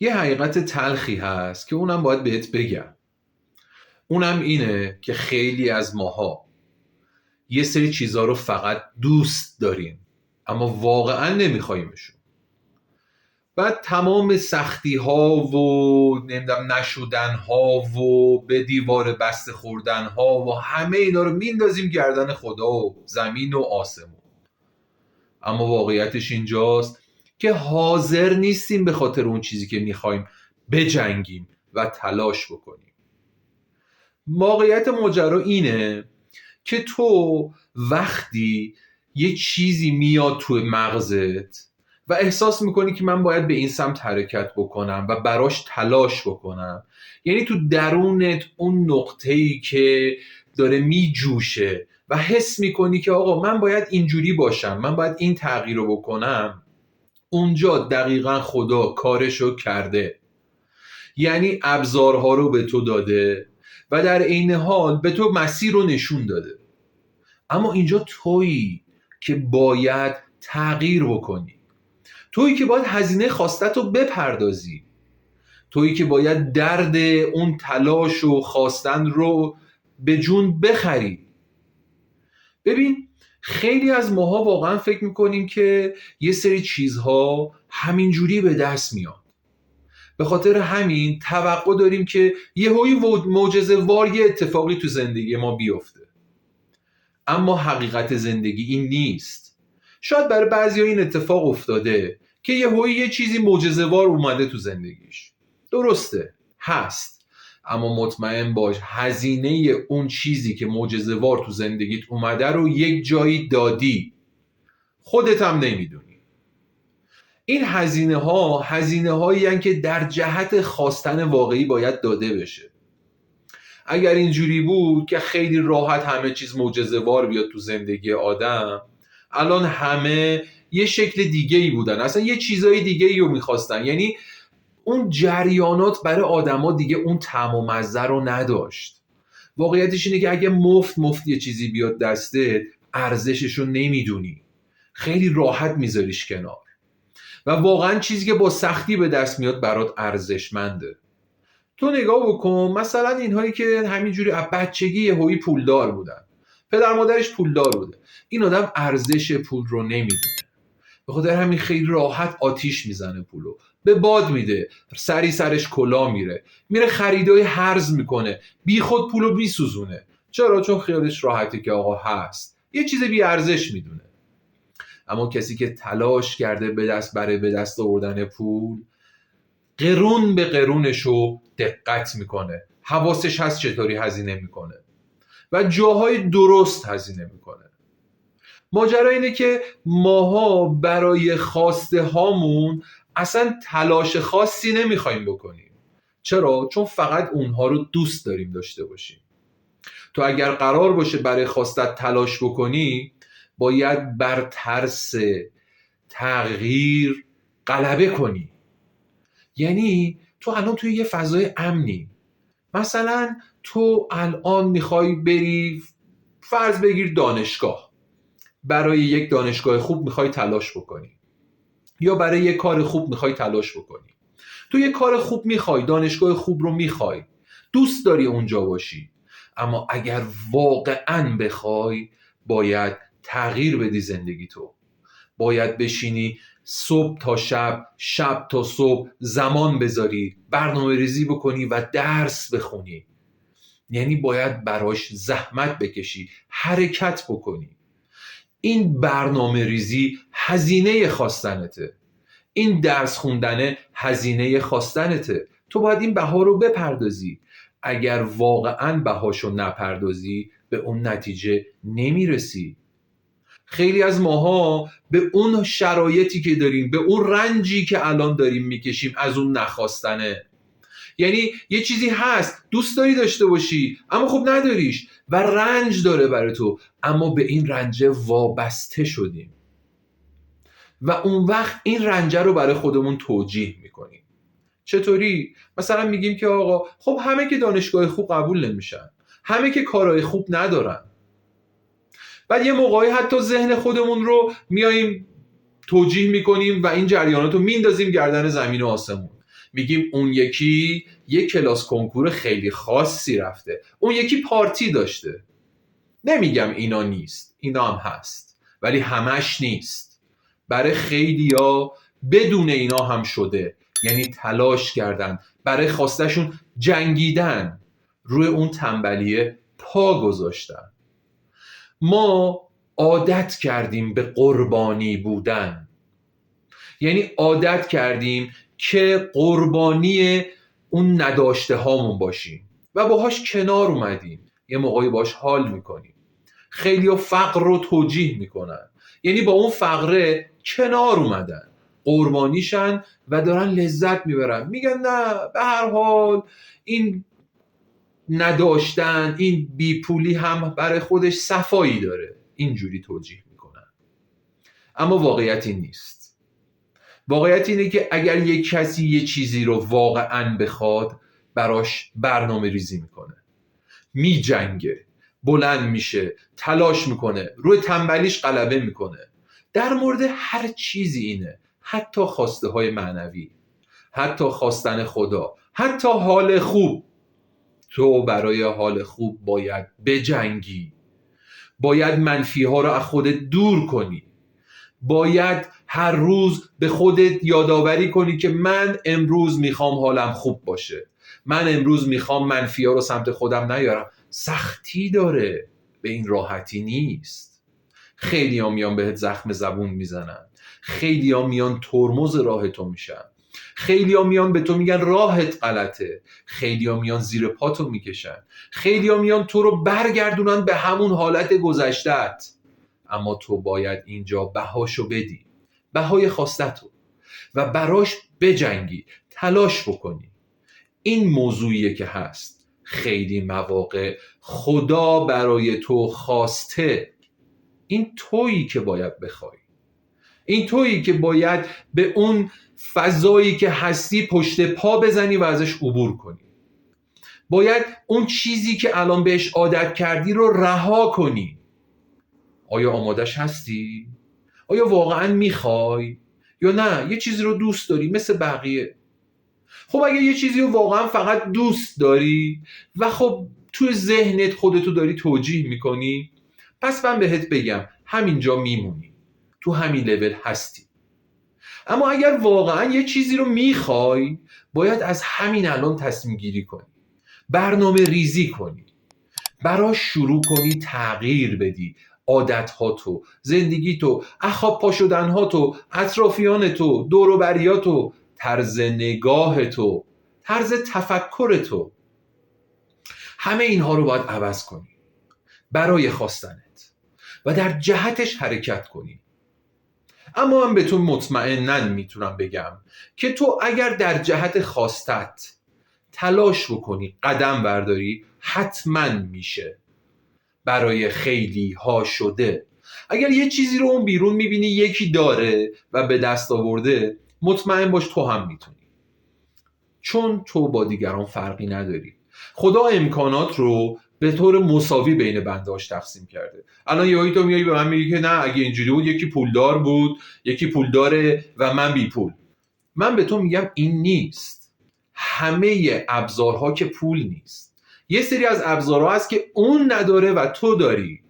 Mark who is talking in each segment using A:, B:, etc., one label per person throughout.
A: یه حقیقت تلخی هست که اونم باید بهت بگم. اونم اینه که خیلی از ماها یه سری چیزها رو فقط دوست داریم اما واقعا نمیخوایمشون. بعد تمام سختی ها و نمیدونم نشدن ها و به دیوار بسته خوردن ها و همه اینا رو میندازیم گردن خدا و زمین و آسمون. اما واقعیتش اینجاست که حاضر نیستیم به خاطر اون چیزی که میخوایم بجنگیم و تلاش بکنیم. واقعیت ماجرا اینه که تو وقتی یه چیزی میاد تو مغزت و احساس میکنی که من باید به این سمت حرکت بکنم و براش تلاش بکنم، یعنی تو درونت اون نقطه‌ای که داره میجوشه و حس میکنی که آقا من باید اینجوری باشم، من باید این تغییر رو بکنم، اونجا دقیقا خدا کارشو کرده. یعنی ابزارها رو به تو داده و در عین حال به تو مسیر رو نشون داده. اما اینجا تویی که باید تغییر بکنی، تویی که باید هزینه خواستت رو بپردازی، تویی که باید درد اون تلاش و خواستن رو به جون بخری. ببین خیلی از ماها واقعا فکر میکنیم که یه سری چیزها همینجوری به دست میاد، به خاطر همین توقع داریم که یهویی معجزه وار یه اتفاقی تو زندگی ما بیفته. اما حقیقت زندگی این نیست. شاید برای بعضیا این اتفاق افتاده که یهویی یه چیزی معجزه وار اومده تو زندگیش. درسته، هست. اما مطمئن باش هزینه اون چیزی که معجزه وار تو زندگیت اومده رو یک جایی دادی، خودت هم نمیدونی. این هزینه هایی هستند که در جهت خواستن واقعی باید داده بشه. اگر اینجوری بود که خیلی راحت همه چیز معجزه وار بیاد تو زندگی آدم، الان همه یه شکل دیگه ای بودن، اصلا یه چیزای دیگه ای رو میخواستن. یعنی اون جریانات برای آدما دیگه اون طعم و مزه رو نداشت. واقعیتش اینه که اگه مفت یه چیزی بیاد دستت، ارزشش رو نمیدونی، خیلی راحت میذاریش کنار و واقعا چیزی که با سختی به دست میاد برات ارزشمنده. تو نگاه بکن، مثلا اینهایی که همینجوری از بچگی یهویی پولدار بودن، پدر مادرش پولدار بوده، این آدم ارزش پول رو نمیدونه، به خاطر همین خیلی راحت آتیش میزنه پولو، به باد میده، سرش کلا میره خریدای هرز میکنه، بی خود پولو میسوزونه. چرا؟ چون خیالش راحته که آقا هست، یه چیز بی ارزش میدونه. اما کسی که تلاش کرده به دست آوردن پول، قرون به قرونشو دقت میکنه، حواسش هست چطوری هزینه میکنه و جاهای درست هزینه میکنه. ماجرا اینه که ماها برای خواسته هامون اصلا تلاش خاصی نمیخوایم بکنیم. چرا؟ چون فقط اونها رو دوست داریم داشته باشیم. تو اگر قرار باشه برای خواستت تلاش بکنی، باید بر ترس تغییر غلبه کنی. یعنی تو الان توی یه فضای امنی، مثلا تو الان میخوای بری فرض بگیر دانشگاه، برای یک دانشگاه خوب میخوای تلاش بکنی یا برای یک کار خوب میخوای تلاش بکنی. تو یک کار خوب میخوای، دانشگاه خوب رو میخوای، دوست داری اونجا باشی، اما اگر واقعاً بخوای باید تغییر بدی زندگی تو. باید بشینی صبح تا شب، شب تا صبح زمان بذاری، برنامه ریزی بکنی و درس بخونی. یعنی باید براش زحمت بکشی، حرکت بکنی. این برنامه ریزی هزینه خواستنته، این درس خوندن هزینه خواستنته. تو باید این بها رو بپردازی. اگر واقعاً بهاشو نپردازی به اون نتیجه نمیرسی. خیلی از ماها به اون شرایطی که داریم، به اون رنجی که الان داریم میکشیم از اون نخواستنه. یعنی یه چیزی هست دوست داری داشته باشی اما خب نداریش و رنج داره برای تو، اما به این رنج وابسته شدیم و اون وقت این رنج رو برای خودمون توجیه میکنیم. چطوری؟ مثلا میگیم که آقا خب همه که دانشگاه خوب قبول نمیشن، همه که کارهای خوب ندارن. بعد یه موقعی حتی ذهن خودمون رو میاییم توجیه میکنیم و این جریانات رو میندازیم گردن زمین و آسمون. میگیم اون یکی یک کلاس کنکور خیلی خاصی رفته، اون یکی پارتی داشته. نمیگم اینا نیست، اینا هم هست، ولی همش نیست. برای خیلیا بدون اینا هم شده، یعنی تلاش کردن، برای خواستشون جنگیدن، روی اون تنبلیه پا گذاشتن. ما عادت کردیم به قربانی بودن، یعنی عادت کردیم که قربانی اون نداشته هامون باشیم و باهاش کنار اومدیم، یه موقعی باهاش حال میکنیم. خیلی ها فقر رو توجیه میکنن، یعنی با اون فقره کنار اومدن، قربانیشن و دارن لذت میبرن. میگن نه، به هر حال این نداشتن، این بیپولی هم برای خودش صفایی داره، اینجوری توجیه میکنن. اما واقعیت این نیست. واقعیت اینه که اگر یک کسی یه چیزی رو واقعاً بخواد، براش برنامه ریزی میکنه، میجنگه، بلند میشه، تلاش میکنه، روی تنبلیش غلبه میکنه. در مورد هر چیزی اینه، حتی خواسته های معنوی، حتی خواستن خدا، حتی حال خوب. تو برای حال خوب باید بجنگی، باید منفی ها رو از خودت دور کنی، باید هر روز به خودت یادآوری کنی که من امروز میخوام حالم خوب باشه، من امروز میخوام منفی ها رو سمت خودم نیارم. سختی داره، به این راحتی نیست. خیلی ها میان بهت زخم زبون میزنن، خیلی ها میان ترمز راه تو میشن، خیلی ها میان به تو میگن راهت غلطه، خیلی ها میان زیر پاتو میکشن، خیلی ها میان تو رو برگردونن به همون حالت گذشته‌ات. اما تو باید اینجا بهاشو بدی، بهای خواستتو، و براش بجنگی، تلاش بکنی. این موضوعیه که هست. خیلی مواقع خدا برای تو خواسته، این تویی که باید بخوای، این تویی که باید به اون فضایی که هستی پشت پا بزنی و ازش عبور کنی. باید اون چیزی که الان بهش عادت کردی رو رها کنی. آیا آمادش هستی؟ آیا واقعا میخوای؟ یا نه یه چیزی رو دوست داری مثل بقیه؟ خب اگه یه چیزی رو واقعا فقط دوست داری و خب توی ذهنت خودتو داری توجیه میکنی، پس من بهت بگم همینجا میمونی، تو همین لول هستی. اما اگر واقعا یه چیزی رو میخوای، باید از همین الان تصمیم گیری کنی، برنامه ریزی کنی، براش شروع کنی تغییر بدی عادت‌هاتو، زندگیتو، اخاب پا شدن‌هاتو، اطرافیانتو، دور و بریاتو، طرز نگاهتو، طرز تفکرتو. همه اینها رو باید عوض کنی برای خواستنت و در جهتش حرکت کنی. اما من به تو مطمئناً میتونم بگم که تو اگر در جهت خواستت تلاش بکنی، قدم برداری، حتما میشه. برای خیلی ها شده. اگر یه چیزی رو اون بیرون میبینی یکی داره و به دست آورده، مطمئن باش تو هم میتونی، چون تو با دیگران فرقی نداری. خدا امکانات رو به طور مساوی بین بنداش تقسیم کرده. الان یهویی تو میای به من میگی که نه، اگه اینجوری بود یکی پولدار بود، یکی پول داره و من بی پول. من به تو میگم این نیست. همه ابزارها که پول نیست. یه سری از ابزارها هست که اون نداره و تو داری.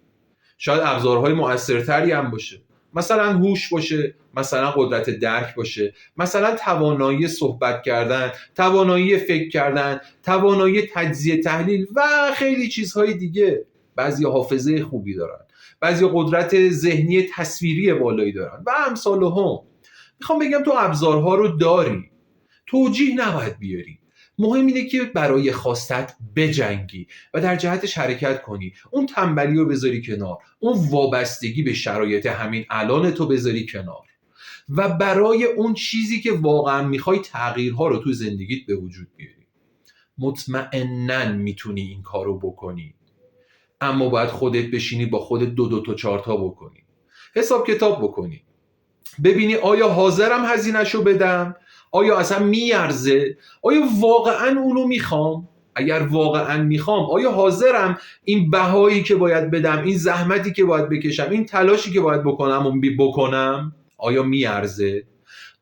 A: شاید ابزارهای مؤثرتری هم باشه، مثلا هوش باشه، مثلا قدرت درک باشه، مثلا توانایی صحبت کردن، توانایی فکر کردن، توانایی تجزیه تحلیل و خیلی چیزهای دیگه. بعضی حافظه خوبی دارن، بعضی قدرت ذهنی تصویری بالایی دارن و امثال هم. میخوام بگم تو ابزارها رو داری، توجیه نباید بیاری. مهم اینه که برای خواستت بجنگی و در جهتش حرکت کنی. اون تنبلی رو بذاری کنار، اون وابستگی به شرایط همین الان تو بذاری کنار و برای اون چیزی که واقعا میخوای تغییرها رو تو زندگیت به وجود بیاری. مطمئناً میتونی این کار رو بکنی، اما باید خودت بشینی با خودت دو تا 4 تا بکنی، حساب کتاب بکنی، ببینی آیا حاضرم هزینه‌شو بدم، آیا اصلا میارزه، آیا واقعا اونو میخوام، اگر واقعا میخوام آیا حاضرم این بهایی که باید بدم، این زحمتی که باید بکشم، این تلاشی که باید بکنم آیا میارزه.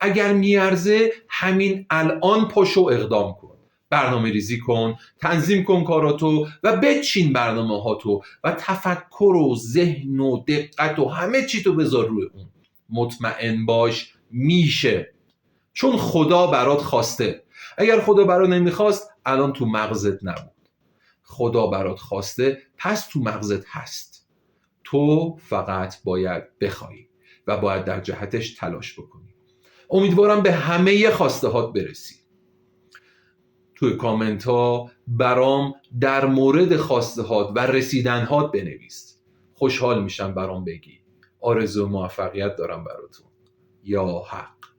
A: اگر میارزه همین الان پاشو اقدام کن، برنامه ریزی کن، تنظیم کن کاراتو و بچین برنامه هاتو و تفکر و ذهن و دقت و همه چی تو بذار روی اون. مطمئن باش میشه، چون خدا برات خواسته. اگر خدا برات نمیخواست الان تو مغزت نبود. خدا برات خواسته پس تو مغزت هست. تو فقط باید بخوای و باید در جهتش تلاش بکنی. امیدوارم به همه خواسته هات برسی. توی کامنت ها برام در مورد خواسته هات و رسیدن هات بنویس. خوشحال میشم برام بگی. آرزو موفقیت دارم براتون. یا حق.